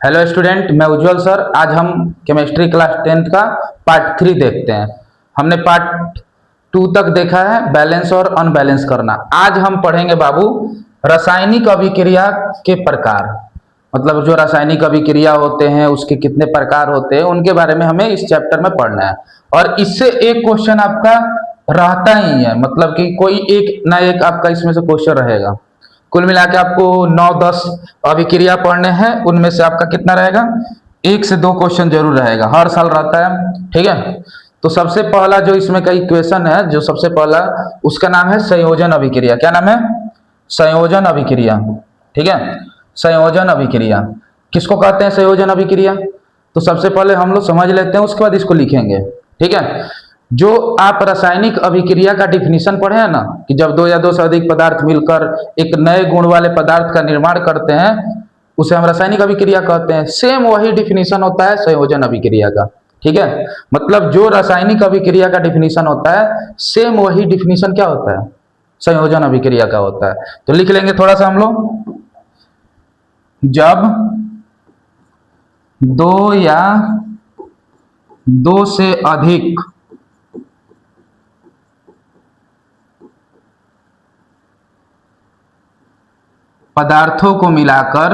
Hello student, मैं उज्जवल sir. आज हम केमिस्ट्री क्लास 10th का पार्ट 3 देखते हैं। हमने पार्ट 2 तक देखा है, बैलेंस और अनबैलेंस करना। आज हम पढ़ेंगे बाबू रासायनिक अभिक्रिया के प्रकार। मतलब जो रासायनिक अभिक्रिया होते हैं उसके कितने प्रकार होते हैं उनके बारे में हमें इस चैप्टर में पढ़ना है। और इससे एक क्वेश्चन आपका रहता ही है, मतलब कि कोई एक ना एक आपका इसमें से क्वेश्चन रहेगा। कुल मिला के आपको 9-10 अभिक्रिया पढ़ने हैं, उनमें से आपका कितना रहेगा, 1 से 2 क्वेश्चन जरूर रहेगा, हर साल रहता है। ठीक है, तो सबसे पहला जो इसमें का इक्वेशन है, जो सबसे पहला, उसका नाम है संयोजन अभिक्रिया। क्या नाम है? संयोजन अभिक्रिया। ठीक है, संयोजन अभिक्रिया किसको कहते हैं? संयोजन अभिक्रिया। तो सबसे पहले हम लोग समझ लेते हैं, उसके बाद इसको लिखेंगे। ठीक है, जो आप रासायनिक अभिक्रिया का डिफिनीशन पढ़े हैं ना, कि जब दो या दो से अधिक पदार्थ मिलकर एक नए गुण वाले पदार्थ का निर्माण करते हैं, उसे हम रासायनिक अभिक्रिया कहते हैं। सेम वही डिफिनीशन होता है संयोजन अभिक्रिया का। ठीक है, मतलब जो रासायनिक अभिक्रिया का डिफिनीशन होता है, सेम वही डिफिनीशन क्या होता है? संयोजन अभिक्रिया का होता है। तो लिख लेंगे थोड़ा सा हम लोग। जब दो या दो से अधिक पदार्थों को मिलाकर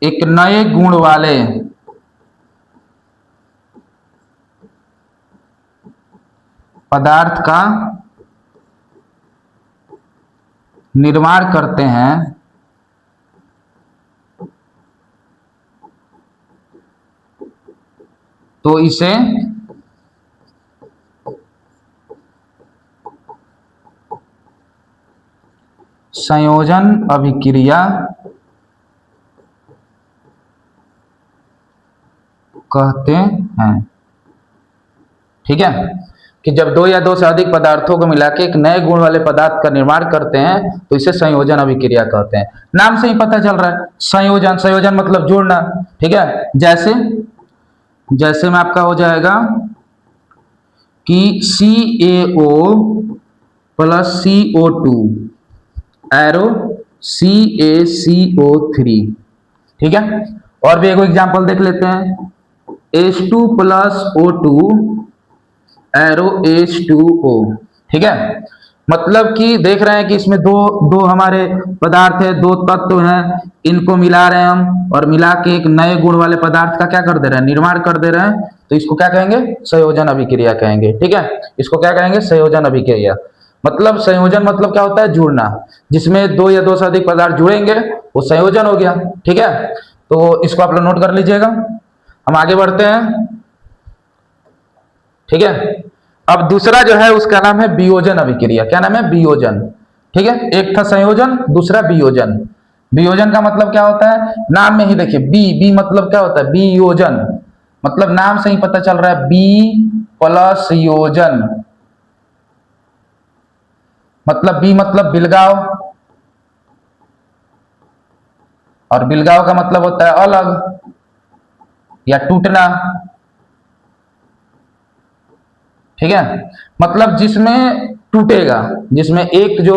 एक नए गुण वाले पदार्थ का निर्माण करते हैं, तो इसे संयोजन अभिक्रिया कहते हैं। ठीक है, कि जब दो या दो से अधिक पदार्थों को मिला के एक नए गुण वाले पदार्थ का निर्माण करते हैं तो इसे संयोजन अभिक्रिया कहते हैं। नाम से ही पता चल रहा है, संयोजन। संयोजन मतलब जोड़ना। ठीक है, जैसे जैसे में आपका हो जाएगा कि CaO plus CO2 arrow CaCO3। ठीक है, और भी एक एग्जांपल देख लेते हैं। H2 plus O2 arrow H2O। ठीक है, मतलब कि देख रहे हैं कि इसमें दो दो हमारे पदार्थ है, दो तत्व हैं, इनको मिला रहे हैं हम, और मिला के एक नए गुण वाले पदार्थ का क्या कर दे रहे हैं? निर्माण कर दे रहे हैं। तो इसको क्या कहेंगे? संयोजन अभिक्रिया कहेंगे। ठीक है, इसको क्या कहेंगे? संयोजन अभिक्रिया। मतलब संयोजन मतलब क्या होता है? जुड़ना। जिसमें दो या दो से अधिक पदार्थ जुड़ेंगे वो संयोजन हो गया। ठीक है, तो इसको आप लोग नोट कर लीजिएगा। हम आगे बढ़ते हैं। ठीक है, अब दूसरा जो है उसका नाम है वियोजन अभिक्रिया। क्या नाम है? वियोजन। ठीक है, एक था संयोजन, दूसरा वियोजन। वियोजन का मतलब क्या होता है? नाम में ही देखिए, बी बी मतलब क्या होता है? वियोजन। मतलब नाम से ही पता चल रहा है, बी प्लस योजन। मतलब बी मतलब बिलगाव, और बिलगाव का मतलब होता है अलग या टूटना। ठीक है, मतलब जिसमें टूटेगा, जिसमें एक जो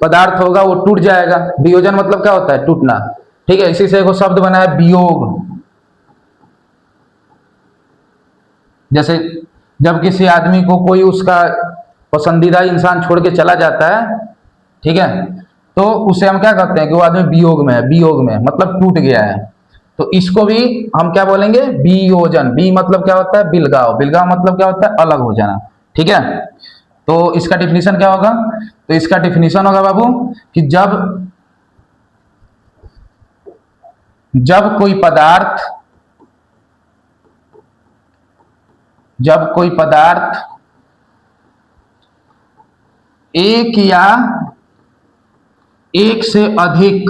पदार्थ होगा वो टूट जाएगा। वियोजन मतलब क्या होता है? टूटना। ठीक है, इसी से एक शब्द बना है वियोग। जैसे जब किसी आदमी को कोई उसका पसंदीदा इंसान छोड़ के चला जाता है, ठीक है, तो उसे हम क्या कहते हैं? कि वो आदमी वियोग में है। वियोग में मतलब टूट गया है। तो इसको भी हम क्या बोलेंगे? वियोजन। बी मतलब क्या होता है? बिलगाव। बिलगाव मतलब क्या होता है? अलग हो जाना। ठीक है, तो इसका डिफिनीशन क्या होगा? तो इसका डिफिनीशन होगा बाबू कि जब जब कोई पदार्थ जब कोई पदार्थ एक या एक से अधिक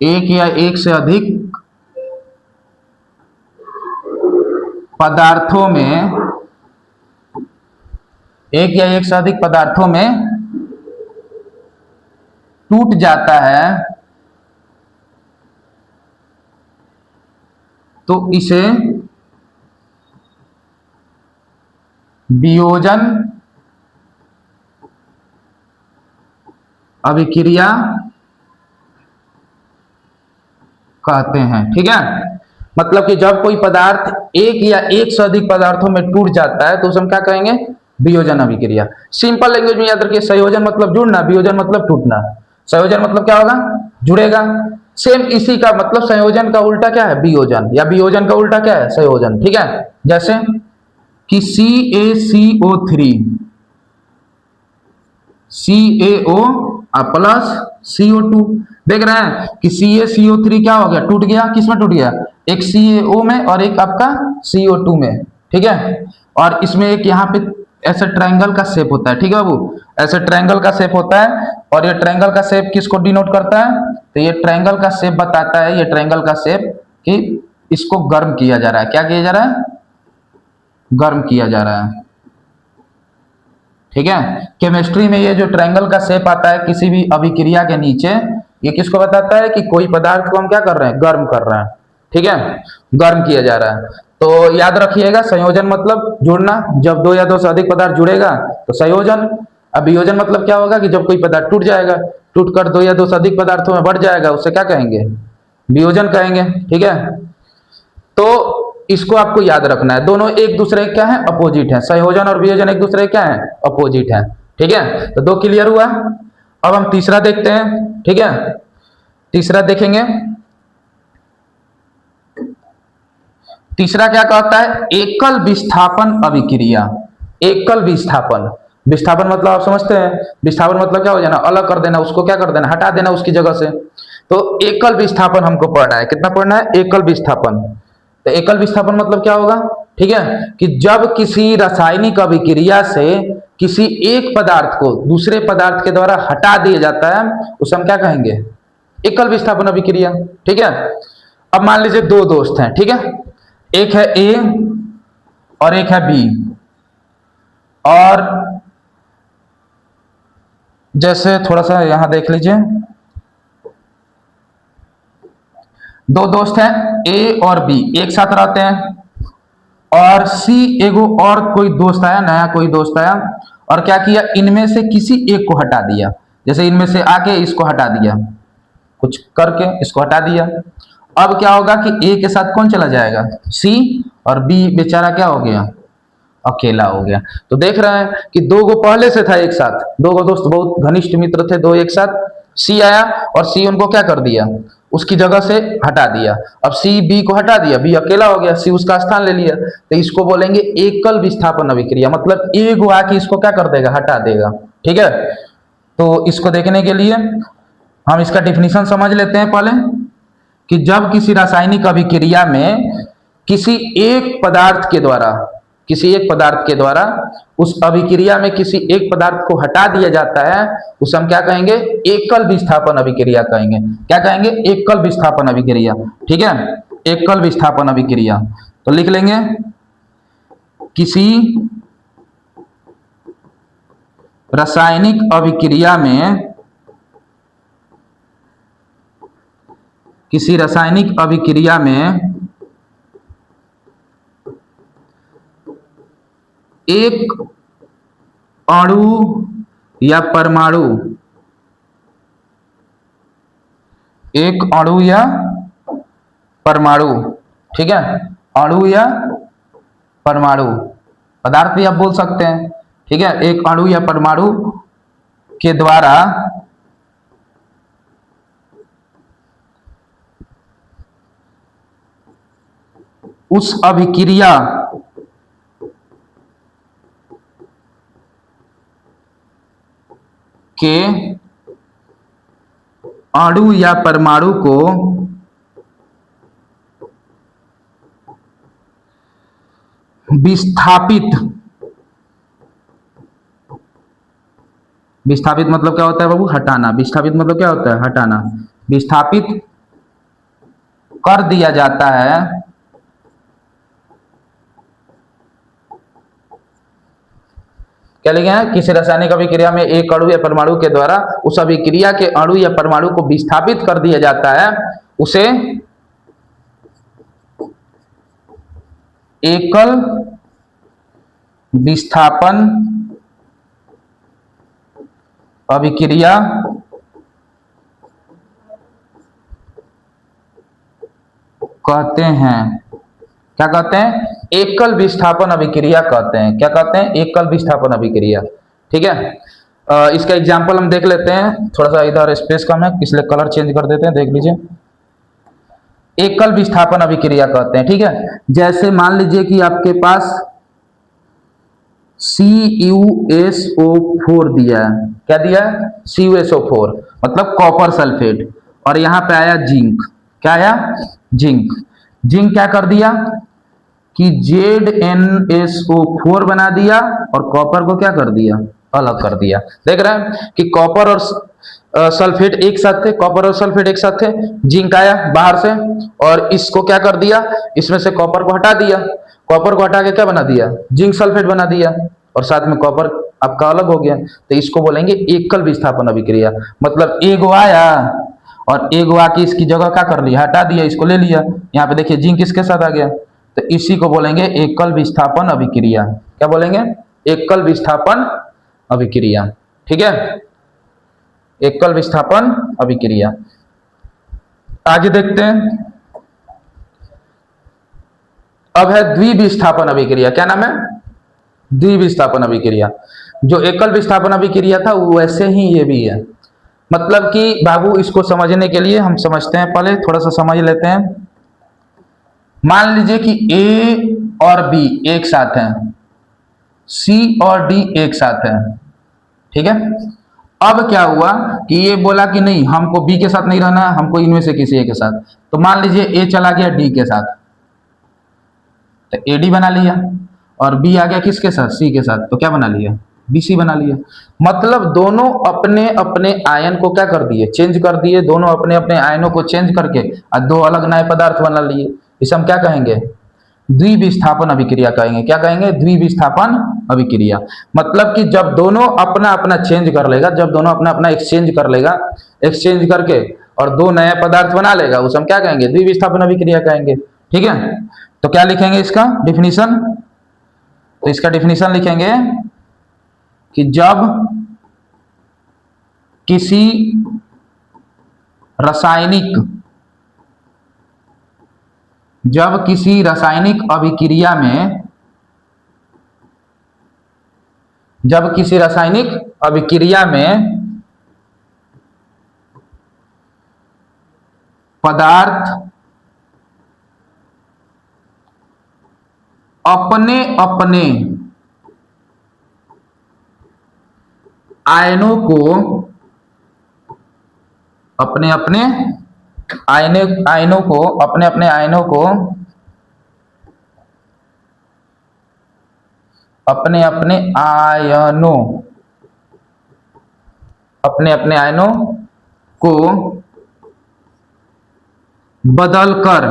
एक या एक से अधिक पदार्थों में एक या एक से अधिक पदार्थों में टूट जाता है, तो इसे वियोजन अभिक्रिया कहते हैं। ठीक है, मतलब कि जब कोई पदार्थ एक या एक से अधिक पदार्थों में टूट जाता है तो उसे हम क्या कहेंगे, वियोजन अभिक्रिया। सिंपल लैंग्वेज में याद रखिए, संयोजन मतलब जुड़ना, वियोजन मतलब टूटना। संयोजन मतलब क्या होगा, जुड़ेगा। सेम इसी का मतलब संयोजन का उल्टा क्या है, वियोजन, या वियोजन का उल्टा क्या है, संयोजन। ठीक है, जैसे कि CaCO3 CaO प्लस CO2, देख रहे हैं कि CaCO3 क्या हो गया, टूट गया। किस में टूट गया, एक CaO में और एक आपका CO2 में। ठीक है, और इसमें एक यहाँ पे ऐसे ट्रायंगल का शेप होता है। ठीक है बाबू, ऐसे ट्रायंगल का शेप होता है, और ये ट्रायंगल का शेप किसको डिनोट करता है, तो ये ट्रायंगल का शेप बताता है, ये ट्रायंगल का शेप कि इसको गर्म किया जा रहा है। क्या किया जा रहा है, गर्म किया जा रहा है। ठीक है, केमिस्ट्री में ये जो ट्रायंगल का शेप आता है किसी भी अभिक्रिया के नीचे, ये किसको बताता है कि कोई पदार्थ को हम क्या कर रहे हैं, गर्म कर रहे हैं। ठीक है, गर्म किया जा रहा है। तो याद रखिएगा, संयोजन मतलब जुड़ना, जब दो या दो से अधिक पदार्थ जुड़ेगा तो संयोजन। अब वियोजन मतलब क्या होगा कि जब कोई पदार्थ टूट जाएगा, टूट कर दो या दो से अधिक पदार्थों में बढ़ जाएगा, उसे क्या कहेंगे, वियोजन कहेंगे। ठीक है, तो इसको आपको याद रखना है, दोनों एक दूसरे क्या है, अपोजिट है। संयोजन और वियोजन एक दूसरे क्या है, अपोजिट है। ठीक है, तो दो क्लियर हुआ। अब हम तीसरा देखते हैं। ठीक है, तीसरा देखेंगे। तीसरा क्या कहता है, एकल विस्थापन अभिक्रिया। एकल विस्थापन, विस्थापन मतलब आप समझते हैं, विस्थापन मतलब क्या हो जाना, अलग कर देना, उसको क्या कर देना, हटा देना उसकी जगह से। तो एकल विस्थापन हमको पढ़ना है, कितना पढ़ना है, एकल विस्थापन। तो एकल विस्थापन मतलब क्या होगा, ठीक है, कि जब किसी रासायनिक अभिक्रिया से किसी एक पदार्थ को दूसरे पदार्थ के द्वारा हटा दिया जाता है, उसे हम क्या कहेंगे, एकल विस्थापन अभिक्रिया। ठीक है, अब मान लीजिए दो दोस्त हैं। ठीक है, एक है ए और एक है बी, और जैसे थोड़ा सा यहां देख लीजिए, दो दोस्त हैं ए और बी, एक साथ रहते हैं, और सी एगो और कोई दोस्त आया, नया कोई दोस्त आया, और क्या किया, इनमें से किसी एक को हटा दिया। जैसे इनमें से आके इसको हटा दिया, कुछ करके इसको हटा दिया। अब क्या होगा कि ए के साथ कौन चला जाएगा, सी, और बी बेचारा क्या हो गया, अकेला हो गया। तो देख रहे हैं कि दो गो पहले से था एक साथ, दो गो दोस्त बहुत घनिष्ठ मित्र थे, दो एक साथ। सी आया और सी उनको क्या कर दिया, उसकी जगह से हटा दिया। अब सी बी को हटा दिया, बी अकेला हो गया, सी उसका स्थान ले लिया। तो इसको बोलेंगे एकल विस्थापन अभिक्रिया, मतलब एक गो आके इसको क्या कर देगा, हटा देगा। ठीक है, तो इसको देखने के लिए हम इसका डिफिनीशन समझ लेते हैं पहले, कि जब किसी रासायनिक अभिक्रिया में किसी एक पदार्थ के द्वारा, किसी एक पदार्थ के द्वारा उस अभिक्रिया में किसी एक पदार्थ को हटा दिया जाता है, उसे हम क्या कहेंगे, एकल विस्थापन अभिक्रिया कहेंगे। क्या कहेंगे, एकल विस्थापन अभिक्रिया। ठीक है, एकल विस्थापन अभिक्रिया। तो लिख लेंगे, किसी रासायनिक अभिक्रिया में, किसी रासायनिक अभिक्रिया में एक अणु या परमाणु, एक अणु या परमाणु, ठीक है, अणु या परमाणु, पदार्थ भी आप बोल सकते हैं। ठीक है, एक अणु या परमाणु के द्वारा उस अभिक्रिया के अणु या परमाणु को विस्थापित, विस्थापित मतलब क्या होता है बाबू, हटाना। विस्थापित मतलब क्या होता है, हटाना। विस्थापित कर दिया जाता है, क्या लिखे हैं, किसी रासायनिक अभिक्रिया में एक अणु या परमाणु के द्वारा उस अभिक्रिया के अणु या परमाणु को विस्थापित कर दिया जाता है, उसे एकल विस्थापन अभिक्रिया कहते हैं। क्या कहते हैं? एकल विस्थापन अभिक्रिया कहते हैं। क्या कहते हैं? एकल विस्थापन अभिक्रिया। ठीक है, इसका एग्जांपल हम देख लेते हैं। थोड़ा सा इधर स्पेस कम है, इसलिए कलर चेंज कर देते हैं, देख लीजिए। एकल विस्थापन अभिक्रिया कहते हैं। ठीक है, जैसे मान लीजिए कि आपके पास CuSO4 दिया है। क्या दिया है? CuSO4 मतलब कॉपर सल्फेट, और यहां पे आया जिंक। क्या आया? जिंक। जिंक क्या कर दिया कि ZnSO4 बना दिया, और कॉपर को क्या कर दिया? अलग कर दिया। देख रहे हैं कि कॉपर और सल्फेट एक साथ थे, कॉपर और सल्फेट एक साथ थे। जिंक आया बाहर से और इसको क्या कर दिया? इसमें से कॉपर को हटा दिया। कॉपर को हटा के क्या बना दिया? जिंक सल्फेट बना दिया, और साथ में कॉपर आपका अलग हो गया। तो इसको बोलेंगे एकल विस्थापन अभिक्रिया। मतलब एगो आया और एगो आके इसकी जगह क्या कर लिया? हटा दिया, इसको ले लिया। यहाँ पे देखिए जिंक इसके साथ आ गया, तो इसी को बोलेंगे एकल विस्थापन अभिक्रिया। क्या बोलेंगे? एकल विस्थापन अभिक्रिया। ठीक है, एकल विस्थापन अभिक्रिया। आगे देखते हैं, अब है द्विविस्थापन अभिक्रिया। क्या नाम है? द्विविस्थापन अभिक्रिया। जो एकल विस्थापन अभिक्रिया था वैसे ही ये भी है। मतलब कि बाबू इसको समझने के लिए हम समझते हैं, पहले थोड़ा सा समझ लेते हैं। मान लीजिए कि A और B एक साथ हैं, C और D एक साथ हैं। ठीक है, अब क्या हुआ कि ये बोला कि नहीं, हमको B के साथ नहीं रहना, हमको इनमें से किसी एक के साथ। तो मान लीजिए A चला गया D के साथ, तो AD बना लिया, और B आ गया किसके साथ? C के साथ, तो क्या बना लिया? BC बना लिया। मतलब दोनों अपने अपने आयन को क्या कर दिए? चेंज कर दिए। दोनों अपने अपने आयनों को चेंज करके और दो अलग नए पदार्थ बना लिए। इसे हम क्या कहेंगे? द्विविस्थापन अभिक्रिया कहेंगे। क्या कहेंगे? द्विविस्थापन अभिक्रिया। मतलब कि जब दोनों अपना अपना चेंज कर लेगा, जब दोनों अपना अपना एक्सचेंज कर लेगा, एक्सचेंज करके और दो नए पदार्थ बना लेगा, उसे हम क्या कहेंगे? द्विविस्थापन अभिक्रिया कहेंगे। ठीक है, तो क्या लिखेंगे इसका डिफिनीशन? तो इसका डिफिनीशन लिखेंगे कि जब किसी रासायनिक अभिक्रिया में, जब किसी रासायनिक अभिक्रिया में पदार्थ अपने अपने आयनों को अपने अपने आयनों को अपने अपने आयनों को अपने अपने आयनों को बदलकर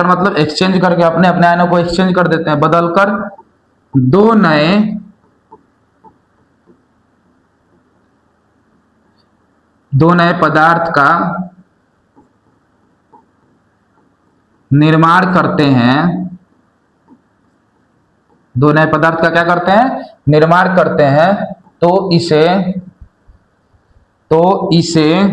मतलब एक्सचेंज करके, अपने अपने आयनों को एक्सचेंज कर देते हैं, बदलकर दो नए पदार्थ का निर्माण करते हैं। दो नए पदार्थ का क्या करते हैं? निर्माण करते हैं। तो इसे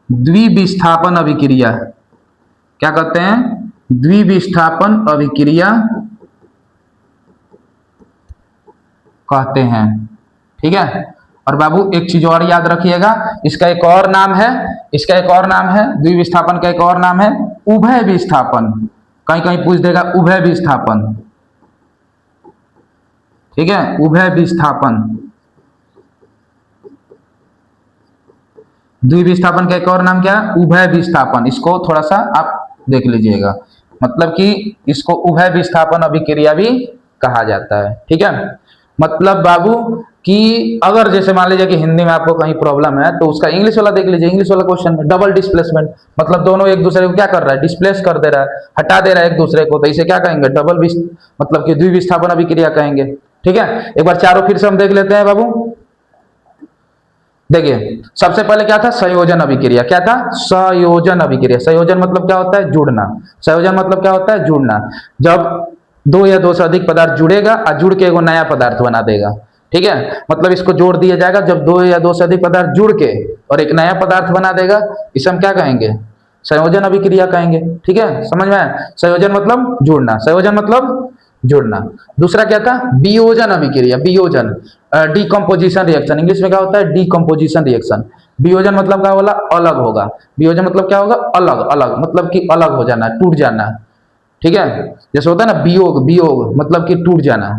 द्विविस्थापन अभिक्रिया क्या कहते हैं? द्विविस्थापन अभिक्रिया कहते हैं। ठीक है, और बाबू एक चीज और याद रखिएगा, इसका एक और नाम है, द्विविस्थापन का एक और नाम है उभय विस्थापन। कहीं कहीं पूछ देगा उभय विस्थापन। ठीक है, उभय विस्थापन। द्विविस्थापन का एक और नाम क्या है? उभय विस्थापन। इसको थोड़ा सा आप देख लीजिएगा, मतलब कि इसको उभय विस्थापन अभिक्रिया भी कहा जाता है। ठीक है, मतलब बाबू कि अगर जैसे मान लीजिए कि हिंदी में आपको कहीं प्रॉब्लम है, तो उसका इंग्लिश वाला देख लीजिए। इंग्लिश वाला क्वेश्चन में डबल डिस्प्लेसमेंट, मतलब दोनों एक दूसरे को क्या कर रहा है? डिस्प्लेस कर दे रहा है, हटा दे रहा है एक दूसरे को, तो इसे क्या कहेंगे? मतलब कि द्विविस्थापन अभिक्रिया कहेंगे। ठीक है, एक बार चारों फिर से हम देख लेते हैं बाबू। देखिए सबसे पहले क्या था, संयोजन अभिक्रिया। क्या था, संयोजन अभिक्रिया। संयोजन मतलब क्या होता है, जुड़ना। संयोजन मतलब क्या होता है, जुड़ना। जब दो या दो से अधिक पदार्थ जुड़ेगा और जुड़ के एगो नया पदार्थ बना देगा। ठीक है, मतलब इसको जोड़ दिया जाएगा जब दो या दो से अधिक पदार्थ जुड़ के और एक नया पदार्थ बना देगा, इसे हम क्या कहेंगे, संयोजन अभिक्रिया कहेंगे। ठीक है, समझ में आया? संयोजन मतलब जुड़ना, संयोजन मतलब जुड़ना। दूसरा क्या था, वियोजन अभिक्रिया। वियोजन, डीकम्पोजिशन रिएक्शन, इंग्लिश में क्या होता है, डीकम्पोजिशन रिएक्शन। वियोजन मतलब क्या बोला, अलग होगा। वियोजन मतलब क्या होगा, अलग, अलग मतलब कि अलग हो जाना, टूट जाना। ठीक है, जैसे होता है ना वियोग, वियोग मतलब कि टूट जाना।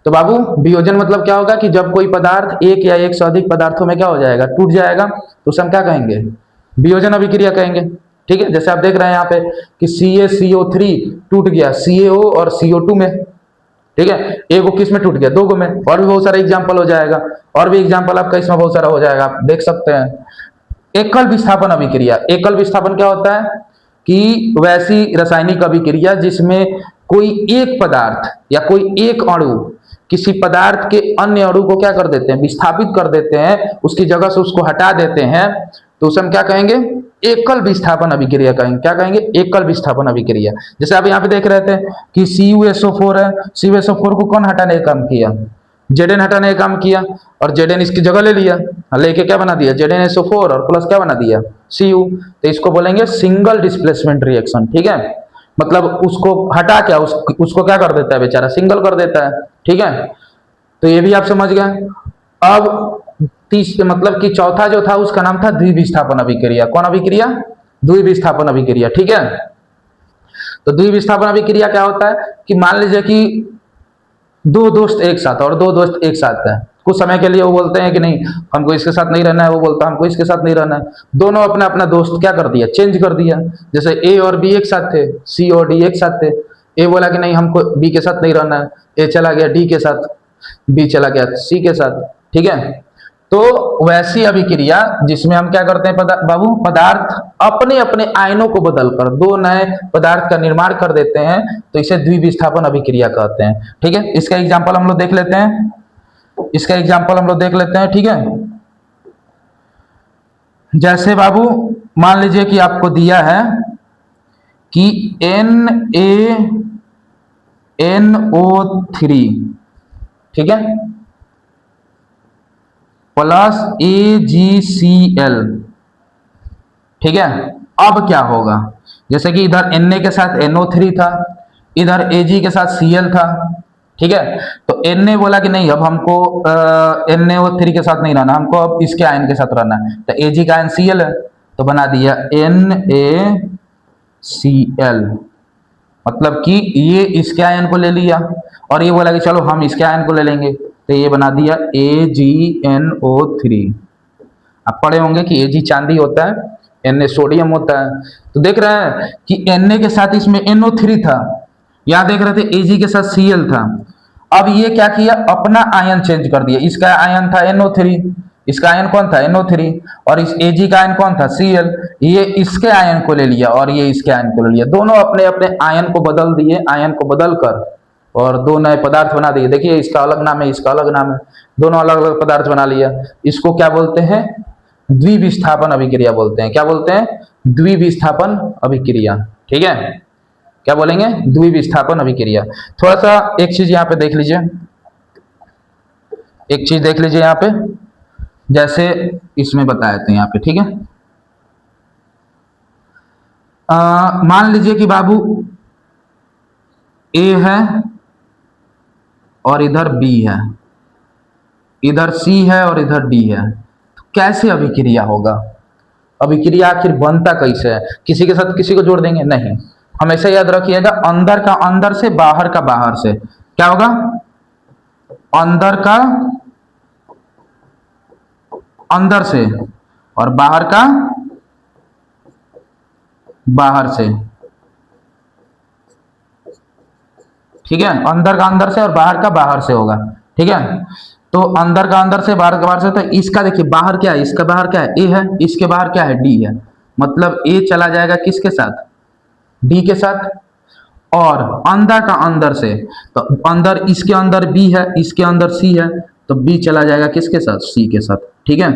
तो बाबू वियोजन मतलब क्या होगा कि जब कोई पदार्थ एक या एक से अधिक पदार्थों में क्या हो जाएगा, टूट जाएगा, तो उसे हम क्या कहेंगे, वियोजन अभिक्रिया कहेंगे। ठीक है, जैसे आप देख रहे हैं यहाँ पे कि CaCO3 टूट गया CaO और CO2 में। ठीक है, एक वो किस में टूट गया, दो गो में। और भी बहुत सारा एग्जाम्पल हो जाएगा, और भी एग्जाम्पल आपका इसमें बहुत सारा हो जाएगा, आप देख सकते हैं। एकल विस्थापन अभिक्रिया। एकल विस्थापन क्या होता है कि वैसी रासायनिक अभिक्रिया जिसमें कोई एक पदार्थ या कोई एक अणु किसी पदार्थ के अन्य अणु को क्या कर देते हैं, विस्थापित कर देते हैं, उसकी जगह से उसको हटा देते हैं, तो उसे हम क्या कहेंगे, एकल विस्थापन अभिक्रिया कहेंगे। क्या कहेंगे, एकल विस्थापन अभिक्रिया। जैसे आप यहाँ पे देख रहे थे कि CuSO4 है, CuSO4 को कौन हटाने का काम किया, Zn हटाने का काम किया, और Zn इसकी जगह ले लिया, लेके क्या बना दिया, ZnSO4 और प्लस क्या बना दिया, Cu। तो इसको बोलेंगे सिंगल डिस्प्लेसमेंट रिएक्शन। ठीक है, मतलब उसको हटा क्या, उसको क्या कर देता है बेचारा, सिंगल कर देता है। ठीक है, तो ये भी आप समझ गए। अब तीस मतलब कि चौथा जो था उसका नाम था द्विविस्थापन अभिक्रिया। कौन अभिक्रिया, द्विविस्थापन अभिक्रिया। ठीक है, तो द्विविस्थापन अभिक्रिया क्या होता है कि मान लीजिए कि दो दोस्त एक साथ, और दो दोस्त एक साथ है, कुछ समय के लिए वो बोलते हैं कि नहीं हमको इसके साथ नहीं रहना है, वो बोलता है हमको इसके साथ नहीं रहना है। दोनों अपना अपना दोस्त क्या कर दिया, चेंज कर दिया। जैसे A और B एक साथ थे, C और D एक साथ थे। A बोला कि नहीं हमको B के साथ नहीं रहना है, A चला गया D के साथ, B चला गया C के साथ। ठीक है, तो वैसी अभिक्रिया जिसमें हम क्या करते हैं बाबू, पदार्थ अपने अपने आयनों को बदलकर दो नए पदार्थ का निर्माण कर देते हैं, तो इसे द्विविस्थापन अभिक्रिया कहते हैं। ठीक है, इसका एग्जांपल हम लोग देख लेते हैं, इसका एग्जांपल हम लोग देख लेते हैं। ठीक है, जैसे बाबू मान लीजिए कि आपको दिया है कि NaNO3, ठीक है, प्लस AgCl। ठीक है, अब क्या होगा, जैसे कि इधर Na के साथ NO3 था, इधर Ag के साथ Cl था। ठीक है, तो Na बोला कि नहीं अब हमको NaO3 के साथ नहीं रहना, हमको अब इसके आयन के साथ रहना है, तो Ag का आयन Cl है, तो बना दिया NaCl। मतलब कि ये इसके आयन को ले लिया, और ये बोला कि चलो हम इसके आयन को ले लेंगे, तो ये बना दिया AgNO3। आप पढ़े होंगे कि Ag चांदी होता है, Na सोडियम होता है। तो देख रहे हैं कि Na के साथ इसमें NO3 था, यहाँ देख रहे थे Ag के साथ Cl था। अब ये क्या किया, अपना आयन चेंज कर दिया। इसका आयन था NO3, इसका आयन कौन था, NO3, और इस Ag का आयन कौन था, Cl। ये इसके आयन को ले लिया और ये इसके आयन को ले लिया, दोनों अपने अपने आयन को बदल दिए, आयन को बदल कर और दो नए पदार्थ बना दिए। देखिए इसका अलग नाम है, इसका अलग नाम है, दोनों अलग अलग पदार्थ बना लिया। इसको क्या बोलते हैं, द्विविस्थापन अभिक्रिया बोलते हैं। क्या बोलते हैं, द्विविस्थापन अभिक्रिया। ठीक है, क्या बोलेंगे, द्विविस्थापन अभिक्रिया। थोड़ा सा एक चीज यहाँ पे देख लीजिए, एक चीज देख लीजिए यहाँ पे, जैसे इसमें बताए थे यहाँ पे। ठीक है, मान लीजिए कि बाबू A है और इधर B है, इधर C है और इधर D है, तो कैसे अभिक्रिया होगा, अभिक्रिया आखिर बनता कैसे है, किसी के साथ किसी को जोड़ देंगे, नहीं। हमेशा याद रखिएगा अंदर का अंदर से, बाहर का बाहर से। क्या होगा, अंदर का अंदर से और बाहर का बाहर से। ठीक है, अंदर का अंदर से और बाहर का बाहर से होगा। ठीक है, तो अंदर का अंदर से, बाहर का बाहर से, तो इसका देखिए बाहर क्या है, इसका बाहर क्या है, A है, इसके बाहर क्या है, D है। मतलब A चला जाएगा किसके साथ, D के साथ, और अंदर का अंदर से, तो अंदर इसके अंदर B है, इसके अंदर C है, तो B चला जाएगा किसके साथ, C के साथ। ठीक है,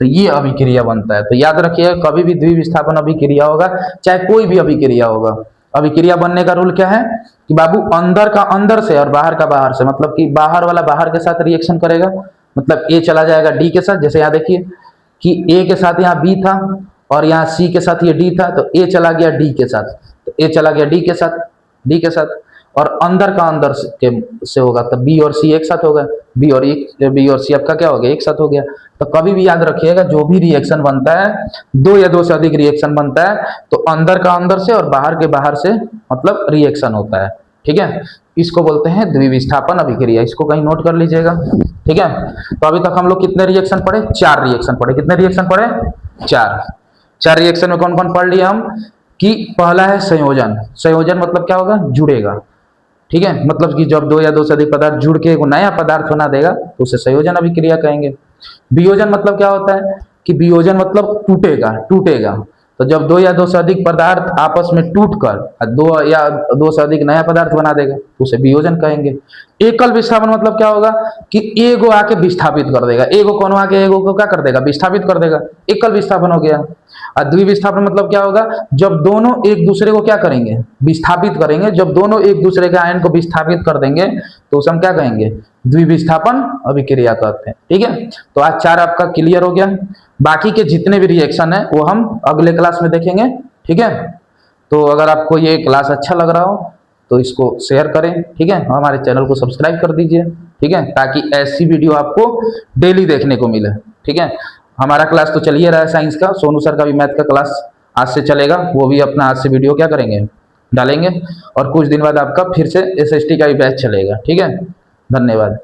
तो ये अभिक्रिया बनता है। तो याद रखिए, कभी भी द्विविस्थापन अभिक्रिया होगा, चाहे कोई भी अभिक्रिया होगा, अभिक्रिया बनने का रूल क्या है कि बाबू अंदर का अंदर से और बाहर का बाहर से, मतलब कि बाहर वाला बाहर के साथ रिएक्शन करेगा, मतलब ए चला जाएगा डी के साथ। जैसे यहाँ देखिए कि ए के साथ यहाँ बी था और यहाँ सी के साथ ये डी था, तो ए चला गया डी के साथ, तो ए चला गया डी के साथ, डी के साथ। और अंदर का अंदर से होगा तो बी और सी एक साथ होगा, बी और सी आपका क्या हो गया, एक साथ हो गया। तो कभी भी याद रखिएगा, जो भी रिएक्शन बनता है, दो या दो से अधिक रिएक्शन बनता है, तो अंदर का अंदर से और बाहर के बाहर से मतलब रिएक्शन होता है। ठीक है, इसको बोलते हैं द्विविस्थापन अभिक्रिया। इसको कहीं नोट कर लीजिएगा। ठीक है, तो अभी तक हम लोग कितने रिएक्शन पढ़े, 4 रिएक्शन पढ़े। कितने रिएक्शन पढ़े, 4 रिएक्शन में कौन कौन पढ़ लिया हम कि पहला है संयोजन। संयोजन मतलब क्या होगा, जुड़ेगा। ठीक है, मतलब कि जब दो या दो से अधिक पदार्थ जुड़ के एक नया पदार्थ बना देगा तो उसे संयोजन अभिक्रिया कहेंगे। वियोजन मतलब क्या होता है कि वियोजन मतलब टूटेगा, टूटेगा। तो जब दो या दो से अधिक पदार्थ आपस में टूट कर दो या दो से अधिक नया पदार्थ बना देगा तो उसे वियोजन कहेंगे। एकल विस्थापन मतलब क्या होगा कि एगो आके विस्थापित कर देगा, एगो कौन आके एगो को क्या कर देगा, विस्थापित कर देगा, एकल विस्थापन हो गया। और द्विविस्थापन मतलब क्या होगा, जब दोनों एक दूसरे को क्या करेंगे, विस्थापित करेंगे। जब दोनों एक दूसरे के आयन को विस्थापित कर देंगे तो उसे हम क्या कहेंगे, द्विविस्थापन अभिक्रिया कहते हैं। ठीक है, तो आज 4 आपका क्लियर हो गया। बाकी के जितने भी रिएक्शन है वो हम अगले क्लास में देखेंगे। ठीक है, तो अगर आपको ये क्लास अच्छा लग रहा हो तो इसको शेयर करें। ठीक है, हमारे चैनल को सब्सक्राइब कर दीजिए। ठीक है, ताकि ऐसी वीडियो आपको डेली देखने को मिले। ठीक है, हमारा क्लास तो चल ही रहा है साइंस का, सोनू सर का भी मैथ का क्लास आज से चलेगा, वो भी अपना आज से वीडियो क्या करेंगे, डालेंगे। और कुछ दिन बाद आपका फिर से एसएसटी का भी बैच चलेगा। ठीक है, धन्यवाद।